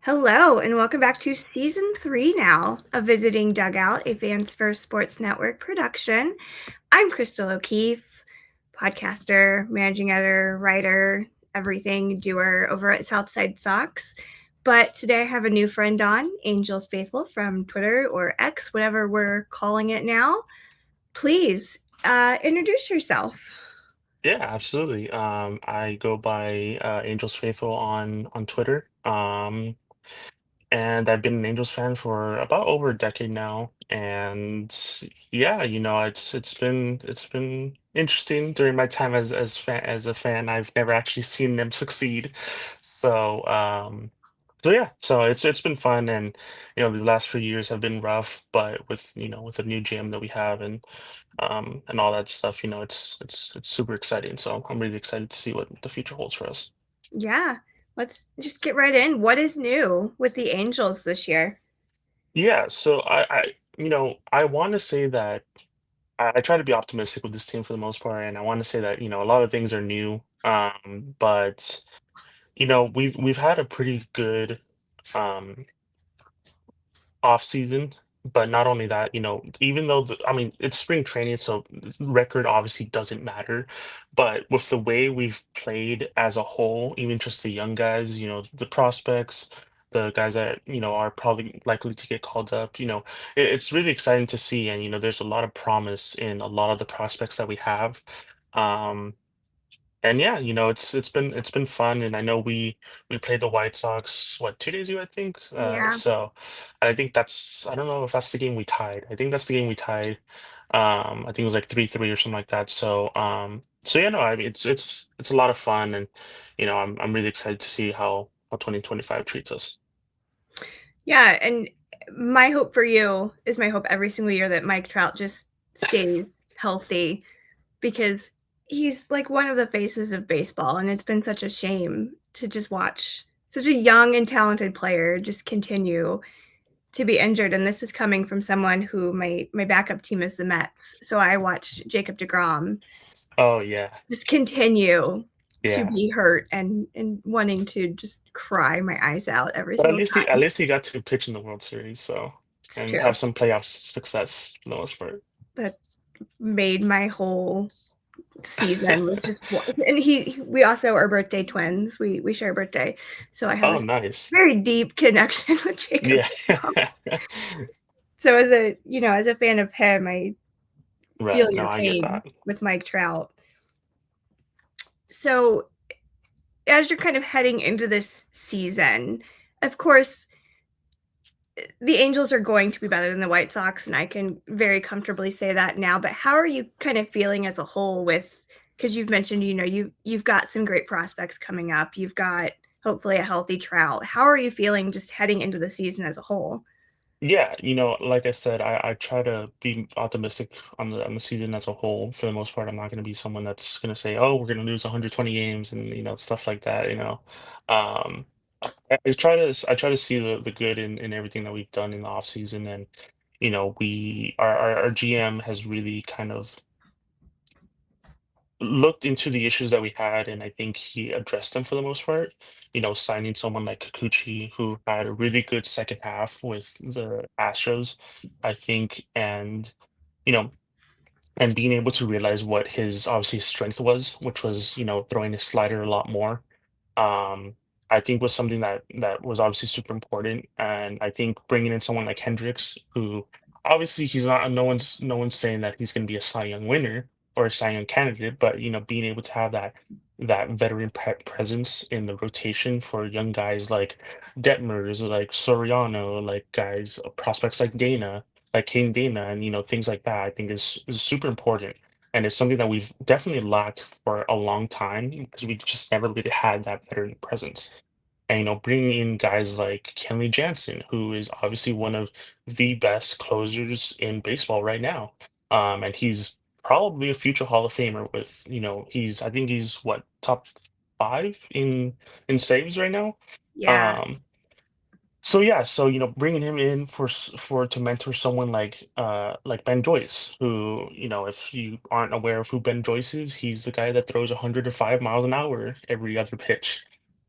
Hello, and welcome back to season 3 now of Visiting Dugout, a Fans First Sports Network production. I'm Crystal O'Keefe, podcaster, managing editor, writer, everything doer over at Southside Sox. But today I have a new friend on, AngelsFaithful from Twitter or X, whatever we're calling it now. Please introduce yourself. Yeah, absolutely. I go by Angels Faithful on Twitter. And I've been an Angels fan for about over a decade now. And yeah, it's been interesting during my time as a fan. I've never actually seen them succeed. So so it's been fun, and the last few years have been rough, but with the new gym that we have and all that stuff, it's super exciting. So I'm really excited to see what the future holds for us. Yeah, let's just get right in. What is new with the Angels this year? Yeah, so I want to say that I try to be optimistic with this team for the most part, and I want to say that a lot of things are new, but we've had a pretty good um off season. But not only that, even though I mean it's spring training, so record obviously doesn't matter. But with the way we've played as a whole, even just the young guys, the prospects, the guys that are probably likely to get called up, it's really exciting to see. And there's a lot of promise in a lot of the prospects that we have. Um, and yeah, it's been fun, and I know we played the White Sox, what, 2 days ago, I think. Yeah. So I think I don't know if that's the game we tied. I think that's the game we tied. I think it was like 3-3 or something like that. So yeah, no, I mean it's a lot of fun, and I'm really excited to see how 2025 treats us. Yeah, and my hope for you is my hope every single year that Mike Trout just stays healthy because he's like one of the faces of baseball, and it's been such a shame to just watch such a young and talented player just continue to be injured. And this is coming from someone who my backup team is the Mets, so I watched Jacob DeGrom Oh yeah, just continue to yeah. be hurt and wanting to just cry my eyes out every But at single least he at time. least he got to pitch in the World Series, so It's and have true. some playoff success for the most part. That made my whole season was just and we also are birthday twins. We share a birthday. So I have Oh, this nice. very deep connection with Jacob. Yeah. So as a fan of him, I feel Right. No, your I get pain that. with Mike Trout. So as you're kind of heading into this season, of course, the Angels are going to be better than the White Sox, and I can very comfortably say that now. But how are you kind of feeling as a whole with because you've mentioned, you've got some great prospects coming up. You've got hopefully a healthy Trout. How are you feeling just heading into the season as a whole? Yeah, like I said, I try to be optimistic on the season as a whole. For the most part, I'm not going to be someone that's going to say, "Oh, we're going to lose 120 games," and stuff like that. I try to see the good in everything that we've done in the off season, and our GM has really kind of looked into the issues that we had, and I think he addressed them for the most part. Signing someone like Kikuchi, who had a really good second half with the Astros, I think, you know, and being able to realize what his obviously strength was, which was throwing his slider a lot more. um, I think was something that was obviously super important. And I think bringing in someone like Hendricks, who obviously he's not, no one's saying that he's going to be a Cy Young winner or a Cy Young candidate, but being able to have that veteran presence in the rotation for young guys like Detmers, like Soriano, like guys, prospects like Dana, like Kane Dana, and things like that, I think is super important. And it's something that we've definitely lacked for a long time because we just never really had that veteran presence. And bringing in guys like Kenley Jansen, who is obviously one of the best closers in baseball right now, and he's probably a future Hall of Famer. With I think he's what, top 5 in saves right now. Yeah. Um, so yeah, so bringing him in for to mentor someone like Ben Joyce, who if you aren't aware of who Ben Joyce is, he's the guy that throws 105 miles an hour every other pitch.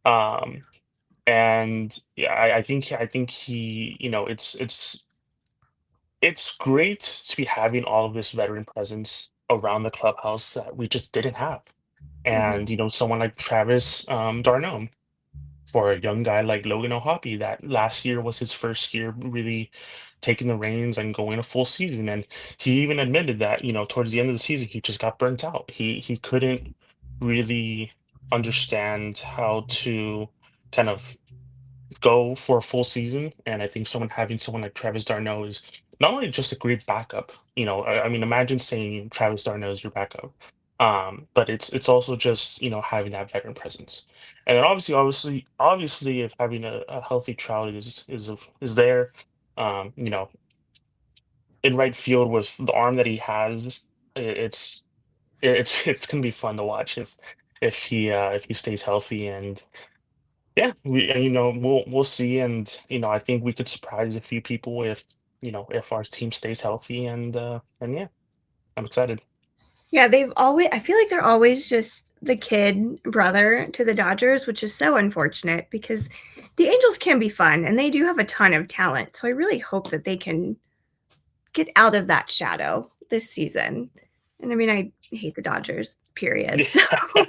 Um, And yeah, I think he, it's great to be having all of this veteran presence around the clubhouse that we just didn't have. Mhm. And someone like Travis Darno, for a young guy like Logan O'Hoppe, that last year was his first year really taking the reins and going a full season. And he even admitted that, towards the end of the season, he just got burnt out. He couldn't really understand how to kind of go for a full season. And I think having someone like Travis Darno is not only just a great backup. I mean, imagine saying Travis Darno is your backup. But it's also just having that veteran presence, and then obviously, if having a healthy Trout is there, in right field with the arm that he has, it's it's gonna be fun to watch if he stays healthy. And yeah, we'll see. And I think we could surprise a few people if our team stays healthy. And yeah, I'm excited. Yeah, I feel like they're always just the kid brother to the Dodgers, which is so unfortunate because the Angels can be fun and they do have a ton of talent. So I really hope that they can get out of that shadow this season. And I mean, I hate the Dodgers, period. So Yeah,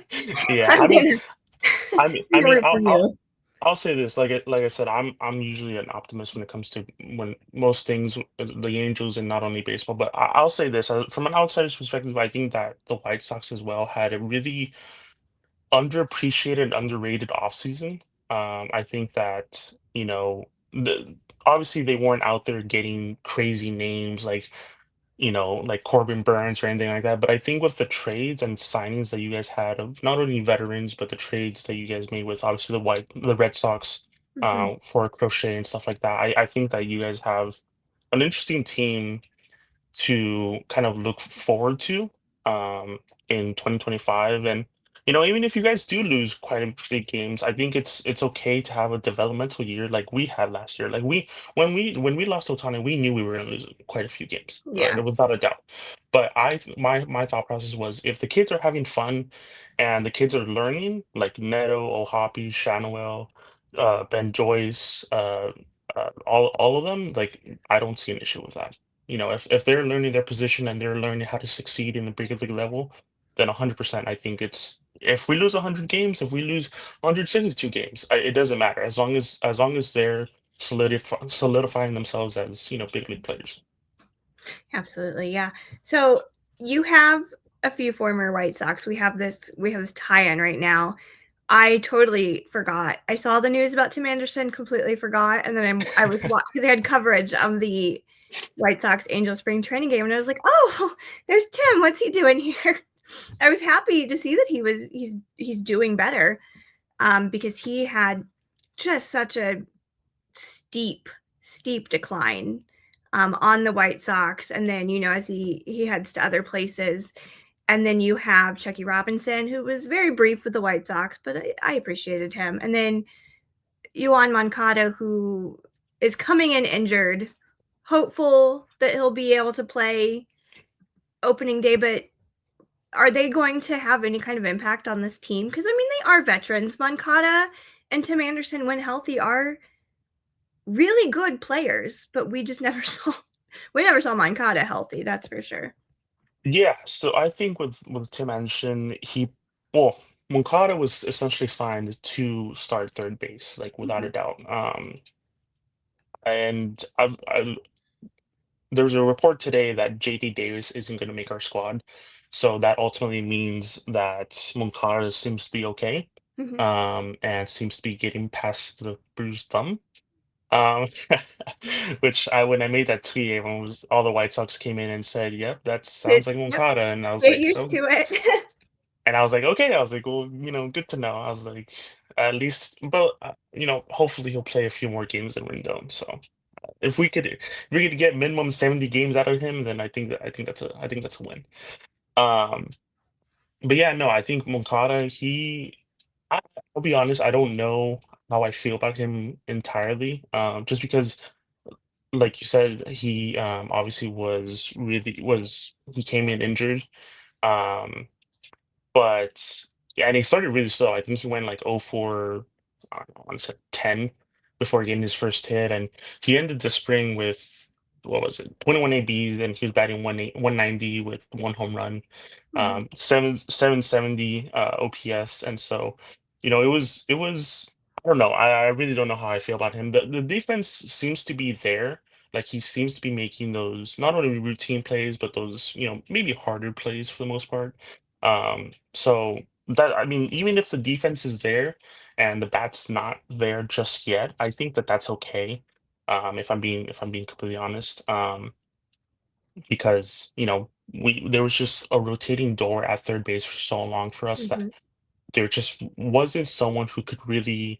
yeah. I'm I mean, gonna I mean, I mean, root for you. I'll say this, like I said, I'm usually an optimist when it comes to when most things, the Angels and not only baseball. But I'll say this, from an outsider's perspective, I think that the White Sox as well had a really underappreciated, underrated offseason. I think that, obviously they weren't out there getting crazy names like Corbin Burns or anything like that. But I think with the trades and signings that you guys had of not only veterans, but the trades that you guys made with obviously the Red Sox, Mhm. for Crochet and stuff like that, I think that you guys have an interesting team to kind of look forward to in 2025. And even if you guys do lose quite a few games, I think it's okay to have a developmental year like we had last year. Like when we lost Otani, we knew we were going to lose quite a few games, Yeah, without a doubt. But my thought process was, if the kids are having fun and the kids are learning, like Neto, Ohapi, Shanuel, Ben Joyce, all of them, like, I don't see an issue with that. If they're learning their position and they're learning how to succeed in the big league level, then 100%, I think if we lose 100 games, if we lose 162 games, it doesn't matter, as long as they're solidifying themselves as big league players. absolutely. Yeah. So you have a few former White Sox. We have this tie-in right now. I totally forgot. I saw the news about Tim Anderson, completely forgot, and then I was because they had coverage of the White Sox Angel spring training game, and I was like, "Oh, there's Tim. What's he doing here?" I was happy to see that he's doing better, because he had just such a steep steep decline, on the White Sox, and then as he heads to other places, and then you have Chucky Robinson, who was very brief with the White Sox, but I appreciated him, and then Yoan Moncada, who is coming in injured, hopeful that he'll be able to play opening day, but are they going to have any kind of impact on this team? Because I mean, they are veterans. Moncada and Tim Anderson, when healthy, are really good players, but we just never saw Moncada healthy. That's for sure. Yeah, so I think with Tim Anderson, well, Moncada was essentially signed to start third base, like, without a Mhm. doubt. And there was a report today that JD Davis isn't going to make our squad. So that ultimately means that Moncada seems to be okay, Mhm. and seems to be getting past the bruised thumb. Um, which when I made that tweet, all the White Sox came in and said, "Yep, that Get, sounds like yep, Moncada," and I was get like, used "Oh," to it. and I was like, "Okay," I was like, "Well, good to know." I was like, "At least," but hopefully he'll play a few more games than Rendon. So if we could get minimum 70 games out of him, then I think that's a win. Um, but yeah, no, I think Moncada, I'll be honest, I don't know how I feel about him entirely. Just because, like you said, he obviously he came in injured. Um, but yeah, and he started really slow. I think he went like 0 for I don't know, I want to say 10 before getting his first hit, and he ended the spring with what was it, 21 ABs, and he was batting 190 with one home run, Mhm. 770 OPS, and so it was. I don't know. I really don't know how I feel about him. The defense seems to be there. Like he seems to be making those not only routine plays, but those, maybe harder plays for the most part. So that I mean, even if the defense is there and the bat's not there just yet, I think that that's okay. If I'm being completely honest, because we there was just a rotating door at third base for so long for us that Mhm. there just wasn't someone who could really,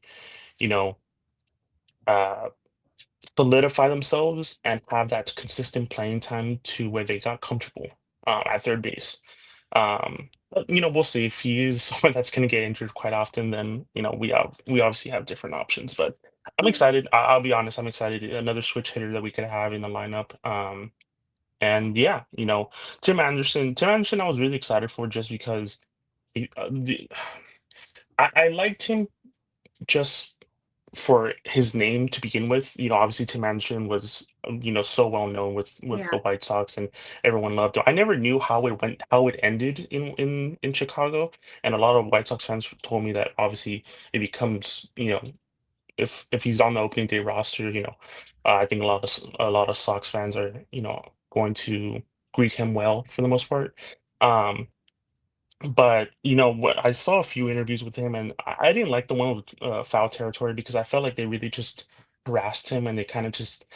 you know, uh, solidify themselves and have that consistent playing time to where they got comfortable at third base. But, we'll see if he is someone that's going to get injured quite often. Then we obviously have different options. But I'm Yeah. excited. I'll be honest. I'm excited. Another switch hitter that we could have in the lineup. And yeah, Tim Anderson. Tim Anderson, I was really excited for just because I liked him just for his name to begin with. Obviously Tim Anderson was, so well known with Yeah. the White Sox, and everyone loved him. I never knew how it ended in Chicago, and a lot of White Sox fans told me that obviously it becomes, if he's on the opening day roster, I think a lot of Sox fans are, going to greet him well for the most part. Um, but what I saw a few interviews with him, and I didn't like the one with foul territory because I felt like they really just harassed him and they kind of just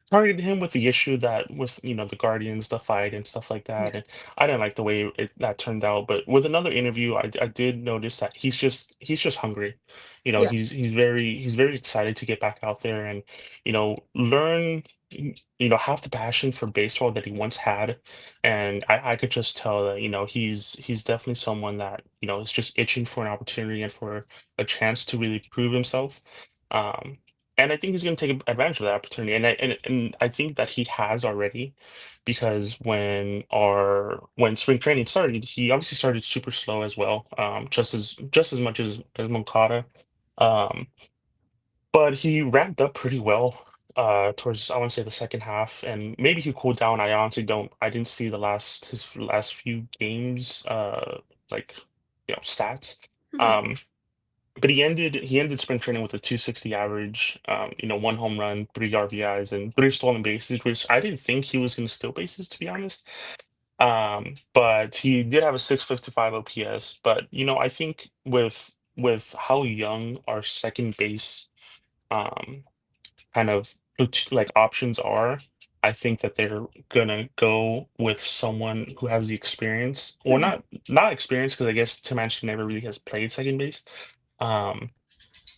targeted him with the issue that with the Guardians, the fight and stuff like Yeah. that. And I didn't like the way that turned out. But with another interview, I did notice that he's just hungry. Yeah. He's very excited to get back out there and learn. Have the passion for baseball that he once had, and I could just tell that he's definitely someone that is just itching for an opportunity and for a chance to really prove himself. Um, and I think he's going to take advantage of that opportunity, and I think that he has already, because when spring training started, he obviously started super slow as well, just as much as Moncada. Um, but he ramped up pretty well towards, I want to say, the second half, and maybe he cooled down. I didn't see his last few games like stats. Mhm. Um but he ended spring training with a 260 average, one home run, three RBIs, and three stolen bases, which I didn't think he was going to steal bases, to be honest. But he did have a 655 OPS. But I think with how young our second base um kind of like options are, I think that they're gonna go with someone who has the experience, or Mhm. not experience, because I guess Tim Anderson never really has played second base. Um,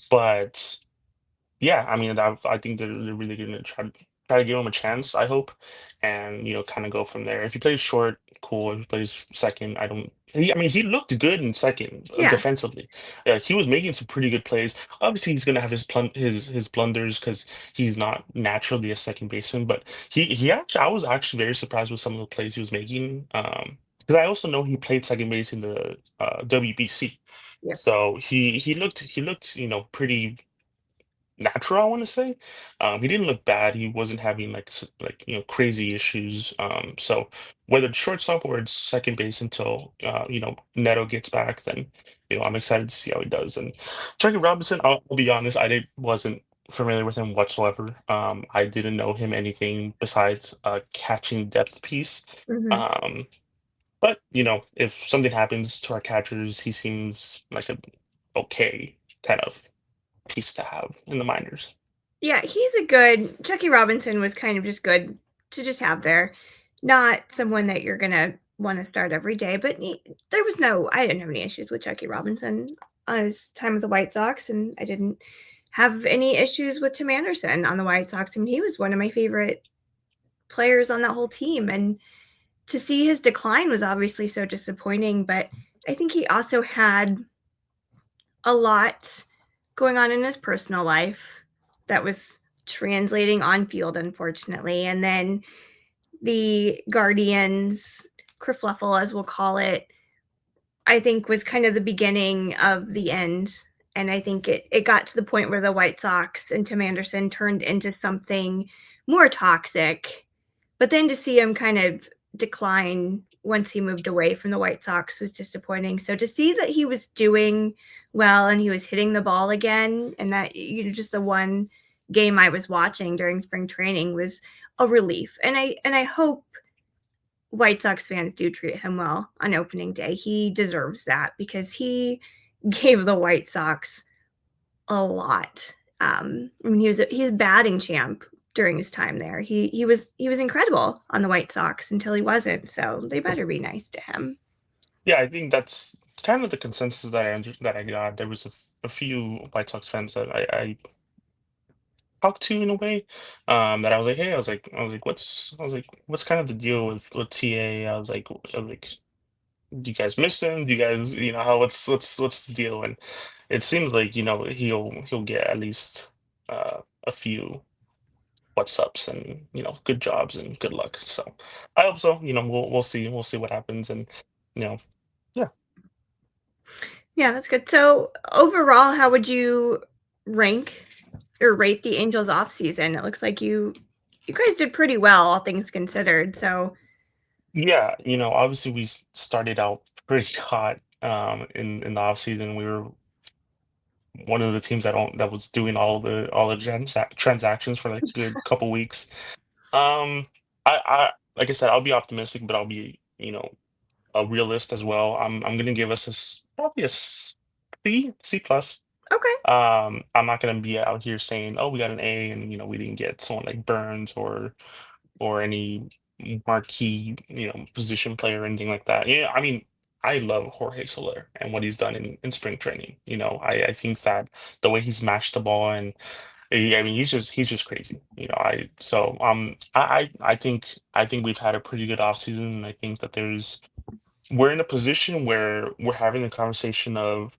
but yeah, I mean, I think they're really gonna try to give him a chance, I hope, and kind of go from there. If he plays short, cool. If he plays second, I don't. I mean, he looked good in second Yeah. defensively. Yeah, he was making some pretty good plays. Obviously, he's gonna have his blunders because he's not naturally a second baseman. But he actually, I was actually very surprised with some of the plays he was making. Because I also know he played second base in the WBC. Yeah. So he looked pretty natural, I want to say. He didn't look bad. He wasn't having like crazy issues. So whether it's shortstop or it's second base until Neto gets back, then I'm excited to see how he does. And Jackie Robinson, I'll be honest, wasn't familiar with him whatsoever. I didn't know him anything besides a catching depth piece. Mhm. Um, but if something happens to our catchers, he seems like a okay kind of piece to have in the minors. Yeah, he's a good Chucky Robinson was kind of just good to just have there. Not someone that you're gonna want to start every day, but I didn't have any issues with Chucky Robinson on his time with the White Sox, and I didn't have any issues with Tim Anderson on the White Sox. I mean, he was one of my favorite players on that whole team, and to see his decline was obviously so disappointing, but I think he also had a lot going on in his personal life that was translating on field, unfortunately. And then the Guardians kerfluffle, as we'll call it, I think was kind of the beginning of the end. And I think it got to the point where the White Sox and Tim Anderson turned into something more toxic. But then to see him kind of decline once he moved away from the White Sox was disappointing. So to see that he was doing well and he was hitting the ball again, and that just the one game I was watching during spring training was a relief. And I hope White Sox fans do treat him well on opening day. He deserves that because he gave the White Sox a lot. I mean, he's batting champ during his time there. He was incredible on the White Sox until he wasn't. So they better be nice to him. Yeah, I think that's kind of the consensus that I got. There was a few White Sox fans that I talked to in a way, that I was like, hey, what's kind of the deal with TA? I was like, do you guys miss him? Do you guys, how what's the deal? And it seems like, he'll get at least a few what's ups and good jobs and good luck. So I hope so. We'll see what happens and you know yeah. Yeah, that's good. So overall, how would you rank or rate the Angels off season? It looks like you guys did pretty well, all things considered. So Yeah, obviously started out pretty hot in the offseason. We were one of the teams that was doing all the transactions for like a good couple weeks. I like I said, I'll be optimistic, but I'll be, a realist as well. I'm gonna give us probably a C plus. okay. I'm not gonna be out here saying, oh, we got an A and we didn't get someone like Burns or any marquee, position player or anything like that. Yeah, I mean, I love Jorge Soler and what he's done in spring training. I think that the way he's mashed the ball and I mean he's just crazy. I think we've had a pretty good offseason and I think that we're in a position where we're having a conversation of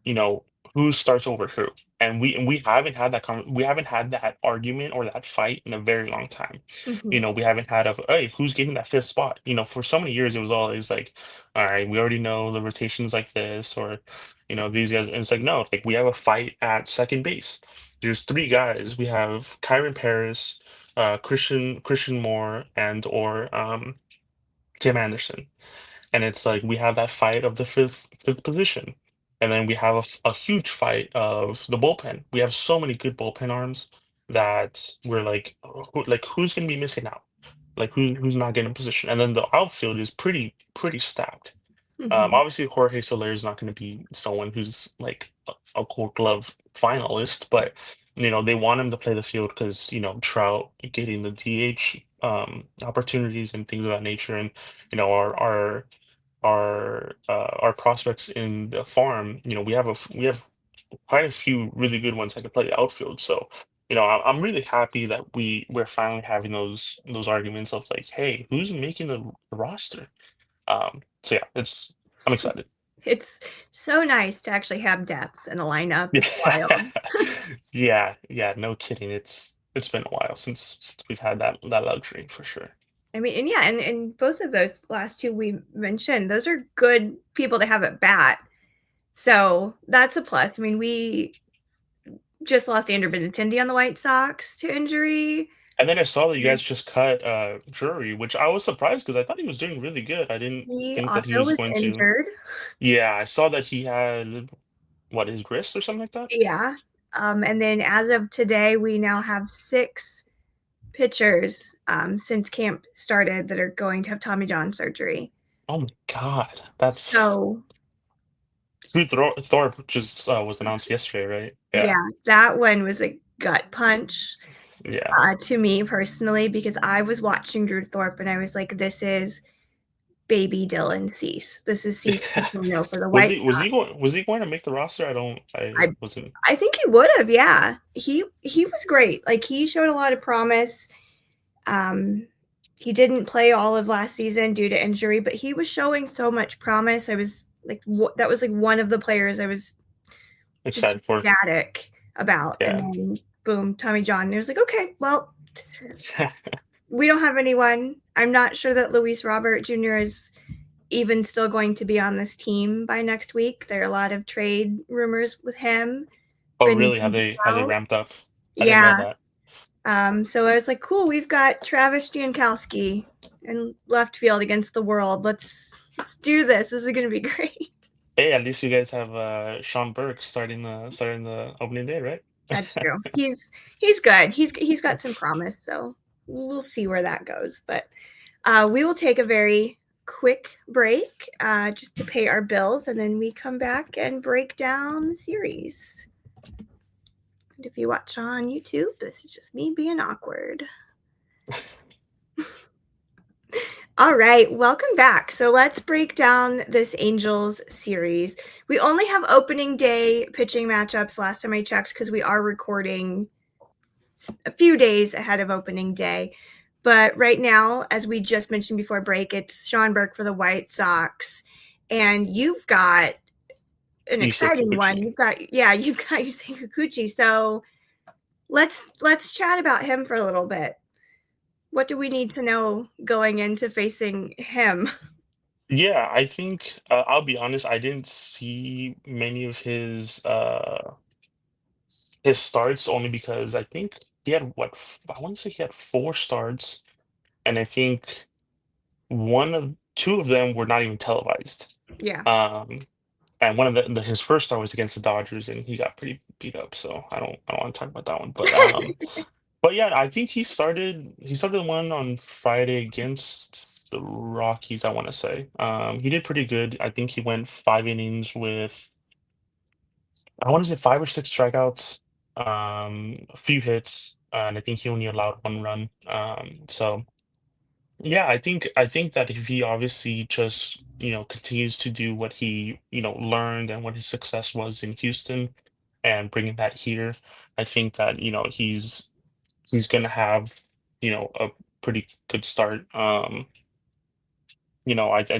you know, who starts over who. And we haven't had that argument or that fight in a very long time. Hmm. We haven't had of, hey, who's getting that fifth spot? For so many years it was always like, all right, we already know the rotations like this, or these guys. And it's like, no, like we have a fight at second base. There's three guys. We have Kyron Paris, Christian Moore, and or Tim Anderson. And it's like we have that fight of the fifth position, and then we have a huge fight of the bullpen. We have so many good bullpen arms that we're like, who's going to be missing out? Like who's not getting in position? And then the outfield is pretty stacked. Hmm. Obviously, Jorge Soler is not going to be someone who's like a Gold Glove finalist, but they want him to play the field because Trout getting the DH opportunities and things of that nature, and our prospects in the farm. We have quite a few really good ones that can play the outfield. So I'm really happy that we're finally having those arguments of like, hey, who's making the roster? So yeah, I'm excited. It's so nice to actually have depth in a lineup. It's Yeah, wild. yeah, no kidding. It's been a while since we've had that luxury for sure. I mean, and yeah, and both of those last two we mentioned, those are good people to have at bat. So that's a plus. I mean, we just lost Andrew Benintendi on the White Sox to injury. And then I saw that you guys just cut Drury, which I was surprised because I thought he was doing really good. I didn't He think that he also was was going to. injured. Yeah, I saw that he had what, his wrist or something like that. Yeah. And then as of today, we now have six pitchers since camp started that are going to have Tommy John surgery. Oh my God, that's So, Sue Thorpe just was announced yesterday, right? Yeah, yeah, that one was a gut punch yeah. to me personally because I was watching Drew Thorpe and I was like, this is baby Dylan Cease. This is Cease 2.0 for the Was White he was Sox. he going was he going to make the roster? I I wasn't I think he would have, yeah. He was great. Like he showed a lot of promise. Um, he didn't play all of last season due to injury, but he was showing so much promise. I was like, that was like one of the players I was just excited for. ecstatic about. And Yeah. then boom, Tommy John. And it was like, okay, well, we don't have anyone. I'm not sure that Luis Robert Jr. is even still going to be on this team by next week. There are a lot of trade rumors with him. Oh, Been really? Have they out. ramped up? I didn't know Yeah. that. So I was like, cool, we've got Travis Jankowski in left field against the world. Let's do this. This is gonna be great. Hey, at least you guys have Sean Burke starting the opening day, right? That's true. He's good. He's got some promise, so we'll see where that goes. But we will take a very quick break just to pay our bills, and then we come back and break down the series. And if you watch on YouTube, this is just me being awkward. All right, welcome back. So let's break down this Angels series. We only have opening day pitching matchups last time I checked because we are recording a few days ahead of opening day. But right now, as we just mentioned before break, it's Sean Burke for the White Sox. And you've got an Yusei exciting one. Kikuchi. You've got Yusei Kikuchi. So let's chat about him for a little bit. What do we need to know going into facing him? Yeah, I think I'll be honest, I didn't see many of his starts only because I think he had I want to say he had 4 starts, and I think two of them were not even televised. Yeah. Um, and one of his first start was against the Dodgers, and he got pretty beat up. So I don't want to talk about that one. But yeah, I think he started one on Friday against the Rockies, I want to say. He did pretty good. I think he went 5 innings with, I want to say 5 or 6 strikeouts, a few hits, and I think he only allowed 1 run. So yeah, I think that if he obviously just, continues to do what he, learned and what his success was in Houston and bringing that here, I think that, he's gonna have, a pretty good start. I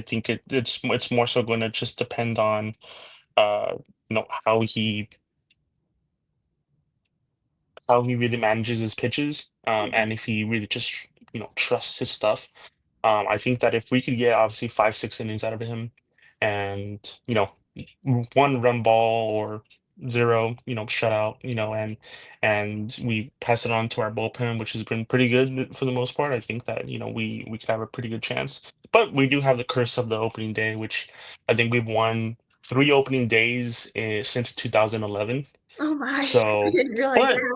think it's more so gonna just depend on how he really manages his pitches, and if he really just trusts his stuff. I think that if we could get obviously 5, 6 innings out of him, and 1 run ball or zero, shutout, and we pass it on to our bullpen, which has been pretty good for the most part. I think that we could have a pretty good chance. But we do have the curse of the opening day, which I think we've won 3 opening days since 2011. Oh my, I So, didn't realize but that.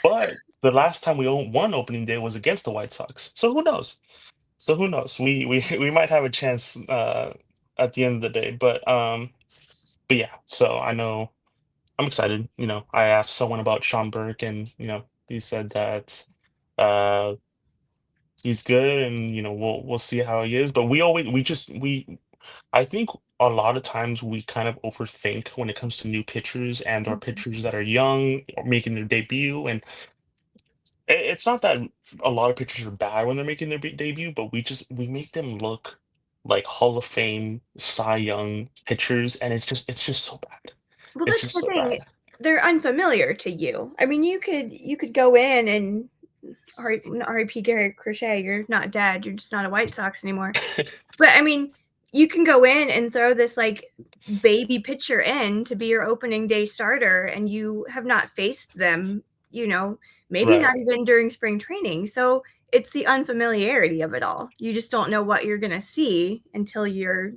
but the last time we won opening day was against the White Sox. So who knows? So who knows? We might have a chance at the end of the day. But yeah, so I know I'm excited. I asked someone about Sean Burke, and he said that uh he's good, and we'll see how he is. But we I think a lot of times we kind of overthink when it comes to new pitchers and or pitchers that are young or making their debut. And it's not that a lot of pitchers are bad when they're making their debut, but we make them look like Hall of Fame, Cy Young pitchers, and it's just so bad. Well, It's that's just the so thing. bad. They're unfamiliar to you. I mean, you could go in and R.I.P. Gary Crochet. You're not dead. You're just not a White Sox anymore. But I mean, you can go in and throw this like baby pitcher in to be your opening day starter, and you have not faced them. You know, maybe Right. not even during spring training. So it's the unfamiliarity of it all. You just don't know what you're gonna see until you're,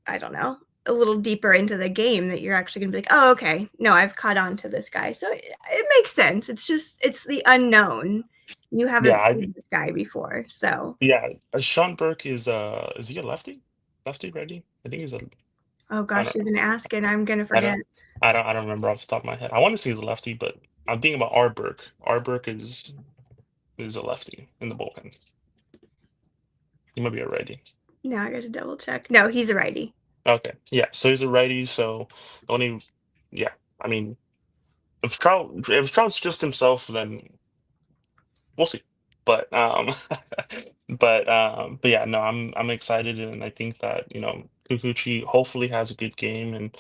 I don't know, a little deeper into the game that you're actually going to be like, oh, okay, no, I've caught on to this guy. So it makes sense. It's the unknown. You Yeah, haven't played this guy before. So, yeah. Sean Burke is he a lefty? Lefty, righty? I think he's a oh I gosh, don't you're going to ask and I'm going to I forget. don't I don't remember off the top of my head. I want to say he's a lefty, but I'm thinking about R. Burke. R. Burke is a lefty in the bullpen. He might be a righty. Now I got to double check. No, he's a righty. Okay. Yeah. So he's a righty. So only, yeah. I mean, if Trout's just himself, then we'll see. But but yeah, no, I'm excited, and I think that Kikuchi hopefully has a good game, and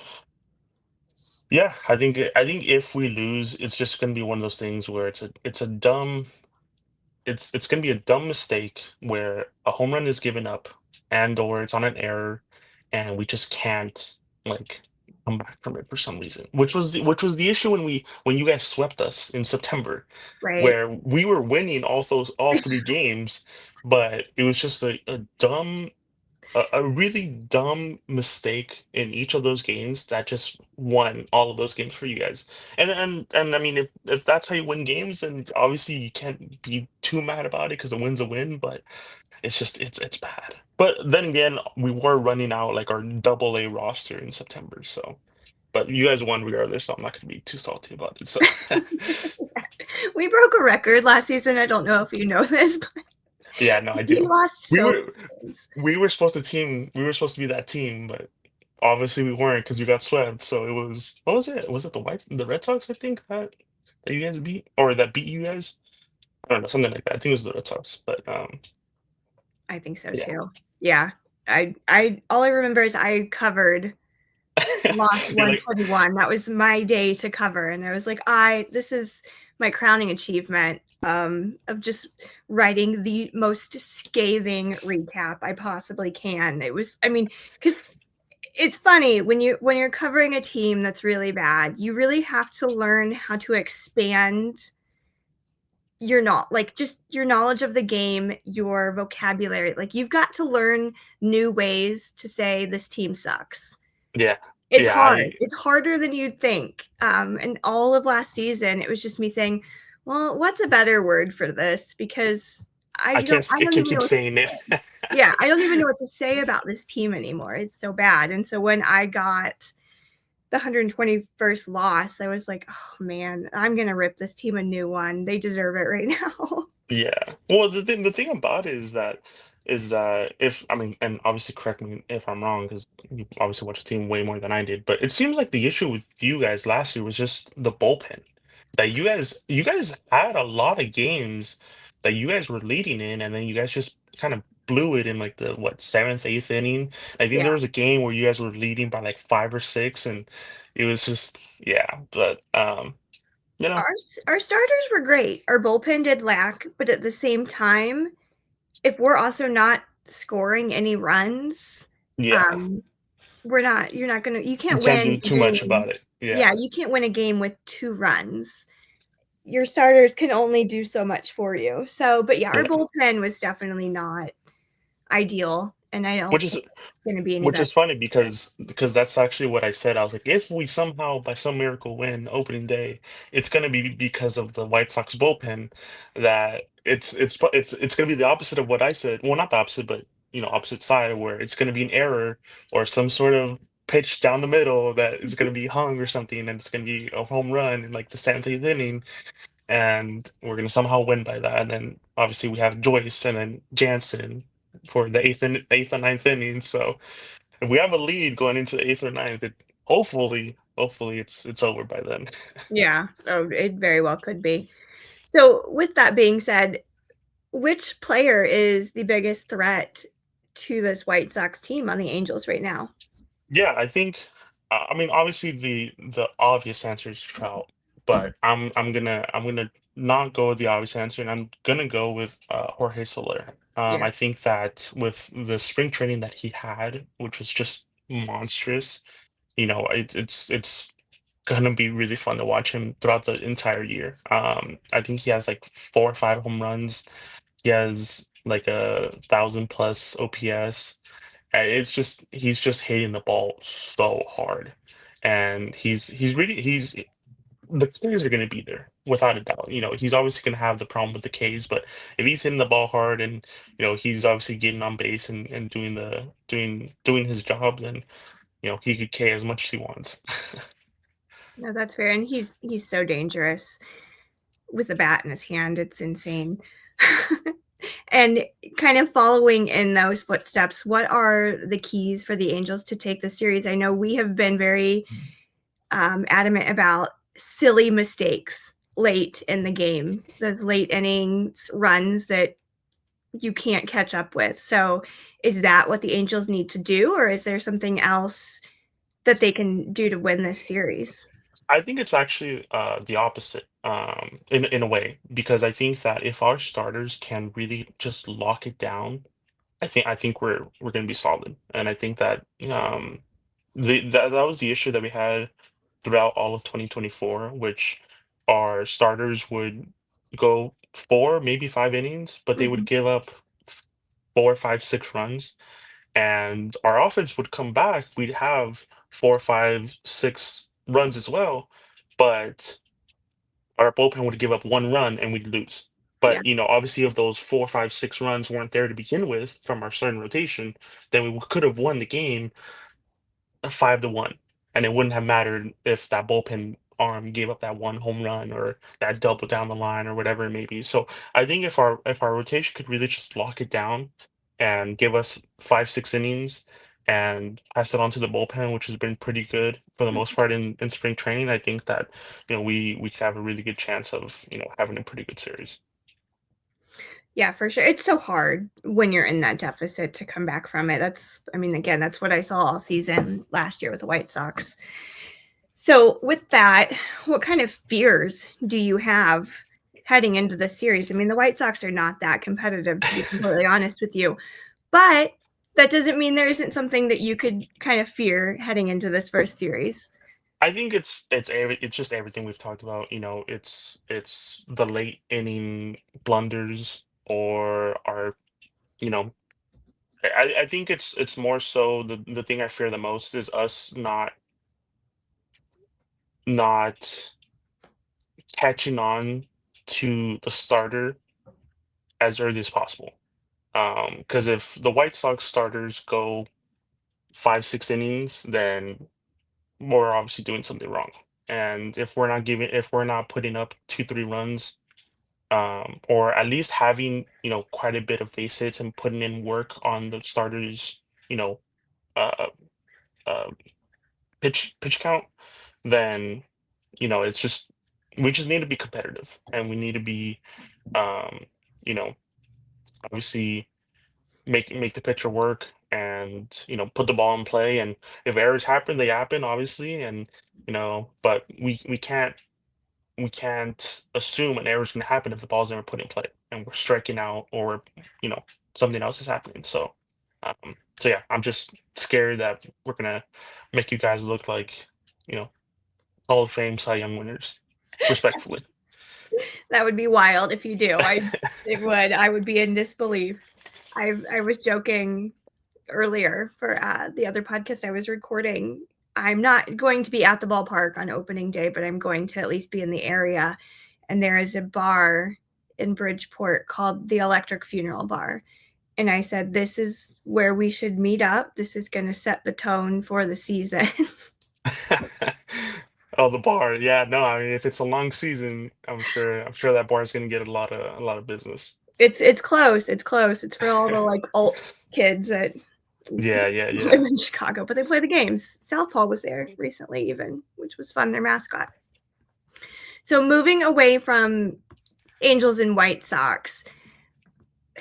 yeah, I think if we lose, it's just gonna be one of those things where it's gonna be a dumb mistake where a home run is given up and or it's on an error, and we just can't like come back from it for some reason. Which was the issue when you guys swept us in September, Right. where we were winning all three games, but it was just a really dumb mistake in each of those games that just won all of those games for you guys. And I mean, if that's how you win games, then obviously you can't be too mad about it because a win's a win. But it's just it's bad. But then again, we were running out like our double A roster in September, so. But you guys won regardless, so I'm not gonna be too salty about it. So We broke a record last season. I don't know if you know this, but yeah, no, I we do. lost We so were many games. we were supposed to be that team, but obviously we weren't because we got swept. So it was what was it? Was it the Red Sox, I think, that you guys beat or that beat you guys? I don't know, something like that. I think it was the Red Sox. But I think so yeah. too. Yeah. I all I remember is I covered lost You're like, 121. That was my day to cover. And I was like, this is my crowning achievement of just writing the most scathing recap I possibly can. It was, I mean, because it's funny when you're covering a team that's really bad, you really have to learn how to expand your not like just your knowledge of the game, your vocabulary. Like you've got to learn new ways to say this team sucks. yeah. It's Yeah, hard. It's harder than you'd think. And all of last season, it was just me saying, "Well, what's a better word for this?" Because I I don't can't even know keep what to saying it. say. Yeah, I don't even know what to say about this team anymore. It's so bad. And so when I got the 121st loss, I was like, "Oh man, I'm gonna rip this team a new one. They deserve it right now." Yeah. Well, the thing about it is that if I mean, and obviously correct me if I'm wrong because you obviously watched the team way more than I did, but it seems like the issue with you guys last year was just the bullpen. That you guys had a lot of games that you guys were leading in, and then you guys just kind of blew it in like the what seventh, eighth inning. I think Yeah. there was a game where you guys were leading by like five or six, and it was just yeah. But you know, Our starters were great. Our bullpen did lack, but at the same time, if we're also not scoring any runs, yeah. um, we're not you're not gonna you You can't can't win do a too much game. about it. Yeah. Yeah, you can't win a game with 2 runs. Your starters can only do so much for you. So, but yeah, our Yeah. bullpen was definitely not ideal, and I don't Which is think it's gonna be any which better. is funny because that's actually what I said. I was like, if we somehow by some miracle win opening day, it's gonna be because of the White Sox bullpen that it's gonna be the opposite of what I said. Well, not the opposite, but opposite side where it's gonna be an error or some sort of pitch down the middle that is gonna be hung or something, and it's gonna be a home run in like the seventh, eighth inning, and we're gonna somehow win by that. And then obviously we have Joyce and then Jansen for the eighth and ninth innings. So if we have a lead going into the eighth or ninth, hopefully it's over by then. Yeah. Oh, it very well could be. So, with that being said, which player is the biggest threat to this White Sox team on the Angels right now? Yeah, I think. I mean, obviously the obvious answer is Trout, but I'm gonna not go with the obvious answer, and I'm gonna go with Jorge Soler. Yeah. I think that with the spring training that he had, which was just monstrous, it's gonna be really fun to watch him throughout the entire year. I think he has like 4 or 5 home runs. He has like 1,000 plus OPS. It's just he's just hitting the ball so hard, and he's the K's are going to be there without a doubt. He's obviously going to have the problem with the K's, but if he's hitting the ball hard and he's obviously getting on base and doing his job, then he could K as much as he wants. No, that's fair. And he's so dangerous with a bat in his hand. It's insane. And kind of following in those footsteps, what are the keys for the Angels to take the series? I know we have been very adamant about silly mistakes late in the game, those late innings runs that you can't catch up with. So, is that what the Angels need to do, or is there something else that they can do to win this series? I think it's actually the opposite, in a way, because I think that if our starters can really just lock it down I think we're going to be solid, and I think that that was the issue that we had throughout all of 2024, which our starters would go 4, maybe 5 innings, but they would Mhm. give up 4, 5, 6 runs, and our offense would come back. We'd have 4, 5, 6 runs as well, but our bullpen would give up 1 run and we'd lose. Yeah. But, obviously, if those 4, 5, 6 runs weren't there to begin with from our starting rotation, then we could have won the game 5-1, and it wouldn't have mattered if that bullpen arm gave up that 1 home run or that double down the line or whatever it may be. So I think if our rotation could really just lock it down and give us 5, 6 innings and pass it on to the bullpen, which has been pretty good for the most part in spring training, I think that, we could have a really good chance of, having a pretty good series. Yeah, for sure. It's so hard when you're in that deficit to come back from it. I mean, again, that's what I saw all season last year with the White Sox. So, with that, what kind of fears do you have heading into the series? I mean, the White Sox are not that competitive, to be completely honest with you, but that doesn't mean there isn't something that you could kind of fear heading into this first series. I think it's just everything we've talked about. It's the late inning blunders or our you know I think it's more so the thing I fear the most is us not catching on to the starter as early as possible. Because if the White Sox starters go 5, 6 innings, then we're obviously doing something wrong. And if we're not putting up 2, 3 runs, or at least having, quite a bit of base hits and putting in work on the starters, you know, uh, uh, pitch count, then it's just we just need to be competitive and we need to be, um, you know, obviously make the pitcher work and put the ball in play. And if errors happen, they happen, obviously, and but we can't assume an error is going to happen if the ball's never put in play and we're striking out or you know something else is happening. So yeah, I'm just scared that we're gonna make you guys look like you know Hall of Fame Cy Young winners, respectfully. That would be wild if you do. It would. I would be in disbelief. I was joking earlier for the other podcast I was recording. I'm not going to be at the ballpark on opening day, but I'm going to at least be in the area. And there is a bar in Bridgeport called the Electric Funeral Bar. And I said, this is where we should meet up. This is going to set the tone for the season. Oh, the bar. Yeah, no, I mean, if it's a long season, I'm sure that bar is going to get a lot of business. It's close. It's close. It's for all the like alt kids that Yeah, yeah, live yeah. in Chicago, but they play the games. Southpaw was there recently, even, which was fun. Their mascot. So moving away from Angels and White Sox,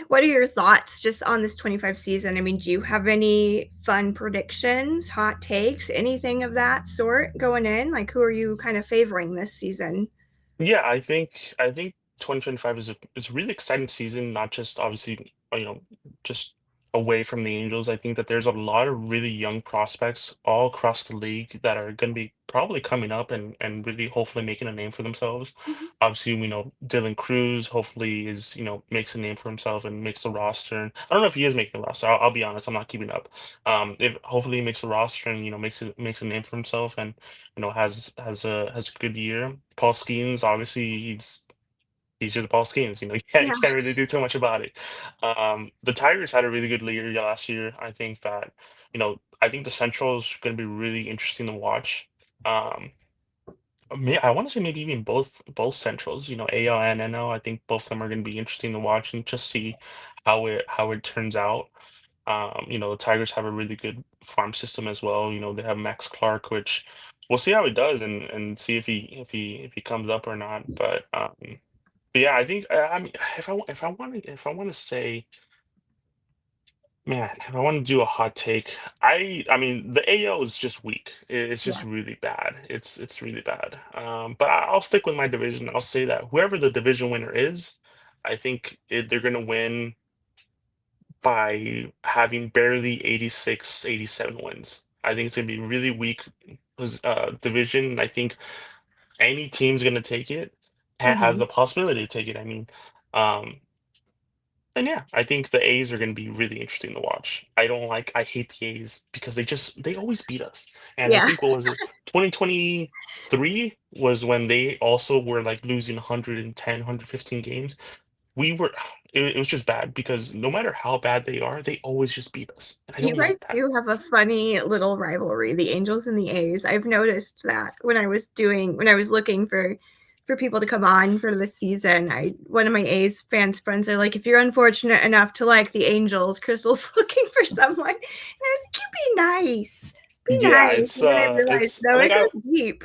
what are your thoughts just on this 25 season? I mean, do you have any fun predictions, hot takes, anything of that sort going in? Like, who are you kind of favoring this season? Yeah, I think 2025 is a really exciting season, not just obviously, just away from the Angels. I think that there's a lot of really young prospects all across the league that are going to be probably coming up and really hopefully making a name for themselves. Mhm. Obviously, we know Dylan Cruz hopefully is, makes a name for himself and makes the roster. And I don't know if he is making the roster. I'll be honest, I'm not keeping up. If hopefully he makes the roster and makes a name for himself and has a good year. Paul Skeens, obviously, he's just Paul Skeens. You Yeah. you can't really do too much about it. The Tigers had a really good year last year. I think the Central is going to be really interesting to watch. Um, I want to say maybe even both Centrals. AL and NL. I think both of them are going to be interesting to watch and just see how it turns out. The Tigers have a really good farm system as well. They have Max Clark, which we'll see how he does and see if he comes up or not. But yeah, I think I mean if I want to say, man, if I want to do a hot take, I mean the AL is just weak. It's just Yeah. really bad. It's really bad. But I'll stick with my division. I'll say that whoever the division winner is, I think they're gonna win by having barely 86, 87 wins. I think it's gonna be really weak division. I think any team's gonna take it, has Mhm. the possibility to take it. I mean, um, and yeah, I think the A's are gonna be really interesting to watch. I hate the A's because they always beat us. And I Yeah. think what was it, 2023 was when they also were like losing 110, 115 games. We were it was just bad because no matter how bad they are, they always just beat us. And I You don't guys like that. do have a funny little rivalry, the Angels and the A's. I've noticed that when I was looking for people to come on for the season. I One of my A's fans friends are like, if you're unfortunate enough to like the Angels, Crystal's looking for someone. And I was like, you be nice. Be Yeah, nice. And then I realized, it's no, like it goes deep.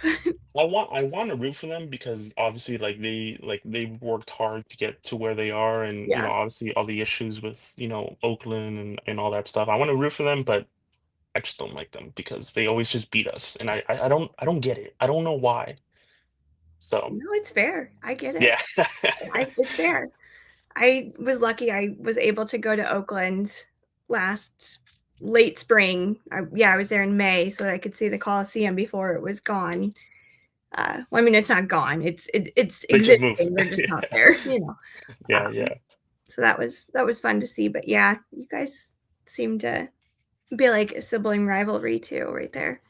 I want to root for them because obviously they worked hard to get to where they are, and Yeah. obviously all the issues with Oakland and all that stuff. I want to root for them, but I just don't like them because they always just beat us, and I don't get it. I don't know why. So No, it's fair. I get it. yeah. It's fair. I was lucky I was able to go to Oakland last late spring. I was there in May so that I could see the Coliseum before it was gone. Well, I mean, it's not gone. It's They just moved. existing. They're just not Yeah, there, you know. yeah, Um, yeah, so that was fun to see. But yeah, you guys seem to be like a sibling rivalry too, right there,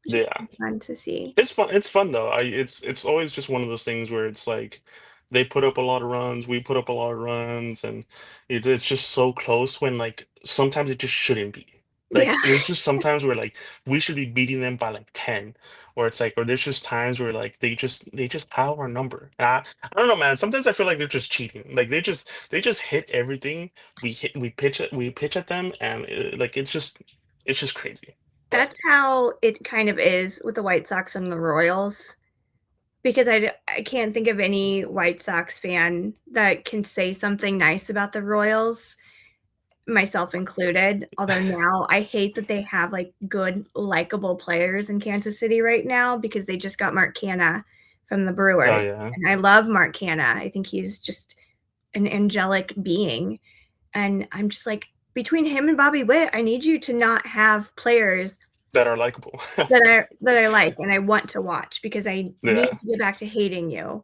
which is yeah. fun to see. It's fun. It's fun though. It's always just one of those things where it's like they put up a lot of runs, we put up a lot of runs, and it's just so close when like sometimes it just shouldn't be. Yeah, Like there's just sometimes where like we should be beating them by like 10, or it's like, or there's just times where like they just have our number. And I don't know, man. Sometimes I feel like they're just cheating. Like they just hit everything. We pitch at them, and like it's just crazy. But that's how it kind of is with the White Sox and the Royals. Because I can't think of any White Sox fan that can say something nice about the Royals, myself included. Although now I hate that they have like good, likable players in Kansas City right now because they just got Mark Canna from the oh Brewers. yeah. And I love Mark Canna. I think he's just an angelic being. And I'm just like, between him and Bobby Witt, I need you to not have players That are likable. that I like and I want to watch because I need Yeah, to get back to hating you.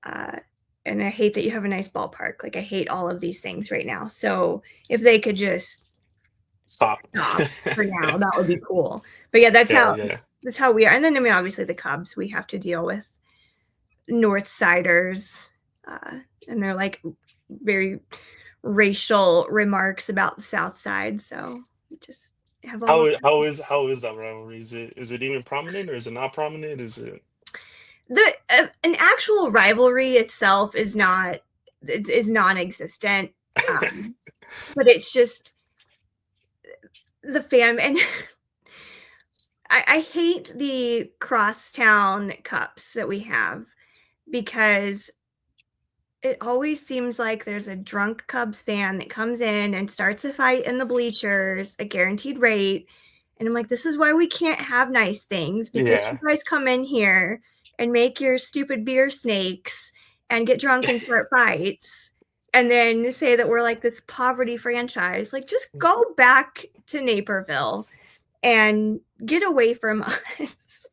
Uh, and I hate that you have a nice ballpark. Like I hate all of these things right now. So if they could just stop. stop for now, that would be cool. But yeah, Yeah, yeah. that's how we are. And then I mean, obviously the Cubs, we have to deal with North Siders, uh, and they're like very racial remarks about the South Side. So we just have a lot. How is that rivalry? Is it even prominent or is it not prominent? Is it The An actual rivalry itself is non-existent. Um, but it's just the fam and I hate the crosstown cups that we have because it always seems like there's a drunk Cubs fan that comes in and starts a fight in the bleachers, a guaranteed rate. And I'm like, this is why we can't have nice things because you yeah. guys come in here and make your stupid beer snakes and get drunk and start fights. And then say that we're like this poverty franchise. Like, just go back to Naperville and get away from us.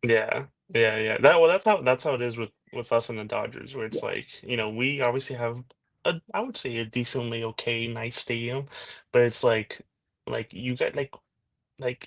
Yeah. Yeah, yeah. That's how it is with us and the Dodgers, where it's Yeah. like, we obviously have a I would say a decently okay, nice stadium, but it's like you got like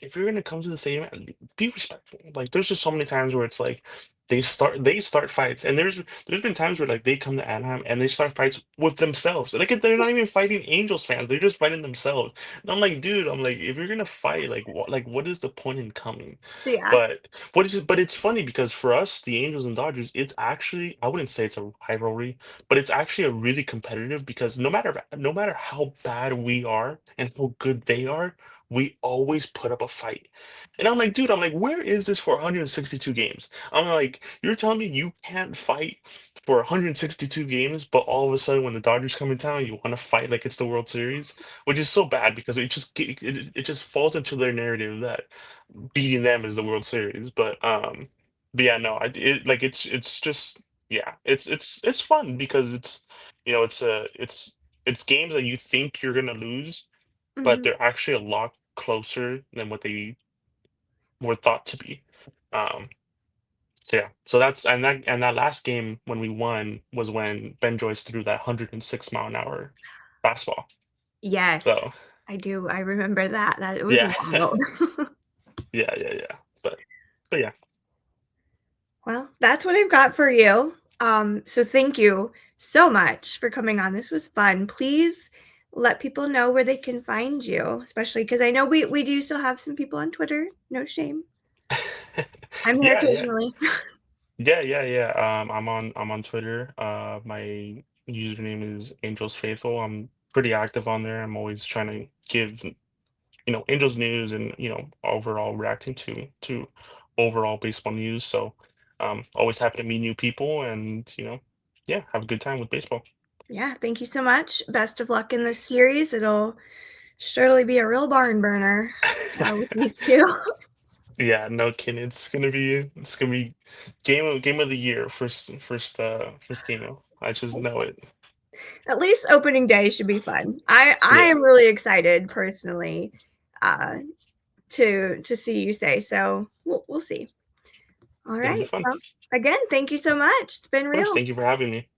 if you're gonna come to the stadium, be respectful. Like there's just so many times where it's like they start fights, and there's been times where like they come to Anaheim and they start fights with themselves. Like they're not even fighting Angels fans; they're just fighting themselves. And I'm like, dude, I'm like, if you're gonna fight, like what is the point in coming? Yeah. But but it's funny because for us, the Angels and Dodgers, it's actually I wouldn't say it's a rivalry, but it's actually a really competitive because no matter how bad we are and how good they are, we always put up a fight. And I'm like, dude, I'm like, where is this for 162 games? I'm like, you're telling me you can't fight for 162 games, but all of a sudden when the Dodgers come in town, you want to fight like it's the World Series, which is so bad because it just falls into their narrative that beating them is the World Series. But yeah, no, it's just yeah, it's fun because it's it's games that you think you're gonna lose but Mhm. they're actually a lot closer than what they were thought to be. Um, so yeah, so that's and that last game when we won was when Ben Joyce threw that 106-mile-an-hour fastball. Yes, So I do. I remember that. That it was yeah, wild. yeah. But yeah, Well, that's what I've got for you. So thank you so much for coming on. This was fun. Please let people know where they can find you, especially because I know we do still have some people on Twitter. No shame. I'm here yeah, yeah. occasionally. Yeah. I'm on Twitter. My username is AngelsFaithful. I'm pretty active on there. I'm always trying to give Angels news and overall reacting to overall baseball news. So always happy to meet new people and yeah, have a good time with baseball. Yeah, thank you so much. Best of luck in this series. It'll surely be a real barn burner with these two. Yeah, no kidding. It's gonna be game of the year. First game of. I just know it. At least opening day should be fun. I Yeah, am really excited personally uh, to see you say so. We'll see. All it'll be right. fun. Well, again, thank you so much. It's been Of course, real. thank you for having me.